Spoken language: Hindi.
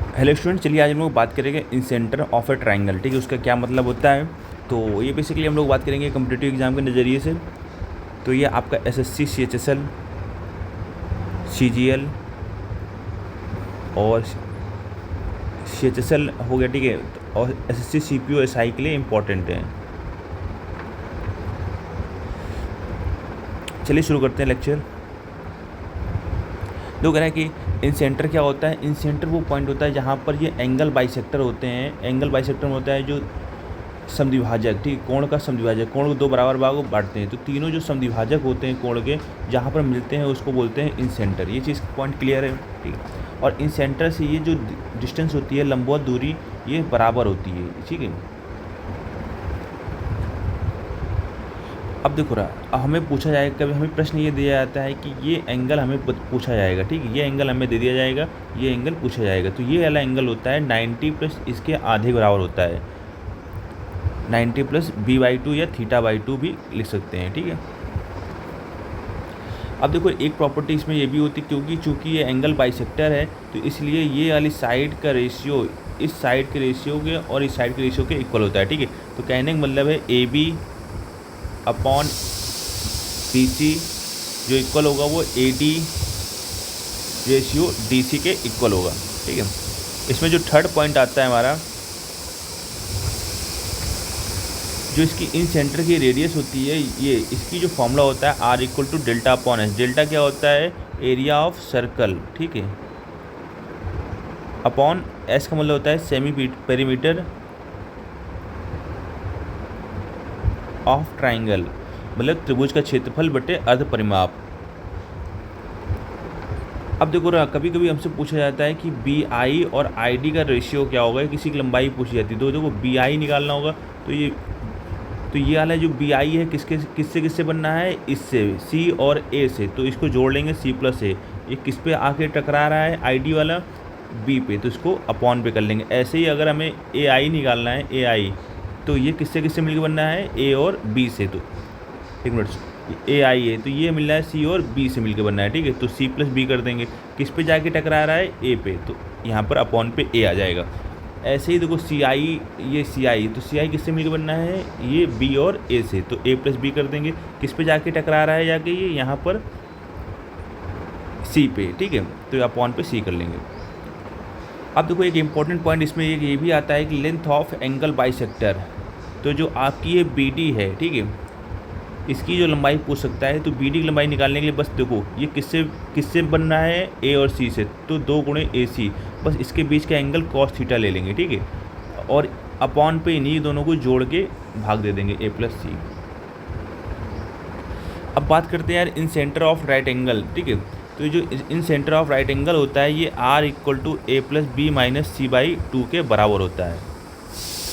हेलो स्टूडेंट, चलिए आज हम लोग बात करेंगे इन सेंटर ऑफ ए ट्राइंगल। ठीक है, उसका क्या मतलब होता है। तो ये बेसिकली हम लोग बात करेंगे कम्पिटिटिव एग्जाम के नज़रिए से। तो ये आपका एसएससी, सीएचएसएल, सीजीएल और सीएचएसएल हो गया। ठीक है, और एसएससी, सीपीओ, एसआई के लिए इम्पोर्टेंट है। चलिए शुरू करते हैं लेक्चर। लोग कह रहे हैं कि इन सेंटर क्या होता है। इन सेंटर वो पॉइंट होता है जहाँ पर ये एंगल बाइसेक्टर होते हैं। एंगल बाइसेक्टर में होता है जो समद्विभाजक, ठीक है, कोण का समद्विभाजक, कोण को दो बराबर भागों में बांटते हैं। तो तीनों जो समद्विभाजक होते हैं कोण के, जहाँ पर मिलते हैं उसको बोलते हैं इन सेंटर। ये चीज़ पॉइंट क्लियर है, ठीक है। और इन सेंटर से ये जो डिस्टेंस होती है, लंबवत दूरी, ये बराबर होती है, ठीक है। अब देखो रहा, हमें पूछा जाएगा, कभी हमें प्रश्न ये दिया जाता है कि ये एंगल हमें पूछा जाएगा, ठीक है, ये एंगल हमें दे दिया जाएगा, ये एंगल पूछा जाएगा। तो ये वाला एंगल होता है 90 प्लस इसके आधे बराबर होता है, 90 प्लस b/2 या θ/2 भी लिख सकते हैं, ठीक है। अब देखो एक प्रॉपर्टी इसमें ये भी होती है, क्योंकि चूंकि ये एंगल बाइसेक्टर है तो इसलिए ये वाली साइड का रेशियो इस साइड के रेशियो के और इस साइड के रेशियो के इक्वल होता है, ठीक है। तो कहने का मतलब है AB अपॉन BC जो इक्वल होगा वो AD रेशियो DC के इक्वल होगा, ठीक है। इसमें जो थर्ड पॉइंट आता है हमारा, जो इसकी इन सेंटर की रेडियस होती है, ये इसकी जो फॉर्मूला होता है R equal to delta upon S. Delta क्या होता है, एरिया ऑफ सर्कल, ठीक है, अपॉन एस का मतलब होता है सेमी पेरीमीटर ऑफ ट्राइंगल, मतलब त्रिभुज का क्षेत्रफल बटे अर्ध परिमाप। अब देखो रहा, कभी कभी हमसे पूछा जाता है कि BI और ID का रेशियो क्या होगा, किसी की लंबाई पूछी जाती है। तो देखो BI निकालना होगा, तो ये वाला जो BI है किससे बनना है, इससे C और A से। तो इसको जोड़ लेंगे C प्लस A। ये किस पे आके टकरा रहा है, ID वाला B पे, तो इसको अपॉन पे कर लेंगे। ऐसे ही अगर हमें AI निकालना है, AI, तो ये किससे मिलकर बनना है, A और B से। तो एक मिनट, AI है तो ये मिल रहा है C और B से मिलकर बनना है, ठीक है। तो C प्लस B कर देंगे, किस पे जाके टकरा रहा है, A पे, तो यहाँ पर अपॉन पे A आ जाएगा। ऐसे ही देखो CI, ये CI, तो CI किससे मिलकर बनना है, ये B और A से, तो A प्लस B कर देंगे, किस पे जाके टकरा रहा है, जाके ये यहाँ पर C पे, ठीक है। तो अपॉन पे C कर लेंगे। अब देखो एक इम्पॉर्टेंट पॉइंट इसमें ये भी आता है कि लेंथ ऑफ एंगल बाइसेक्टर। तो जो आपकी ये BD है, ठीक है, इसकी जो लंबाई पूछ सकता है। तो BD की लंबाई निकालने के लिए बस देखो ये किससे बनना है, A और C से, तो 2 गुणे AC, बस इसके बीच का एंगल cos थीटा ले लेंगे, ठीक है, और अपॉन पे इन्हीं दोनों को जोड़ के भाग दे देंगे A प्लस C। अब बात करते हैं यार incentre of right angle, ठीक है। तो जो incentre of right angle होता है ये R equal to A plus B minus C/2 के बराबर होता है।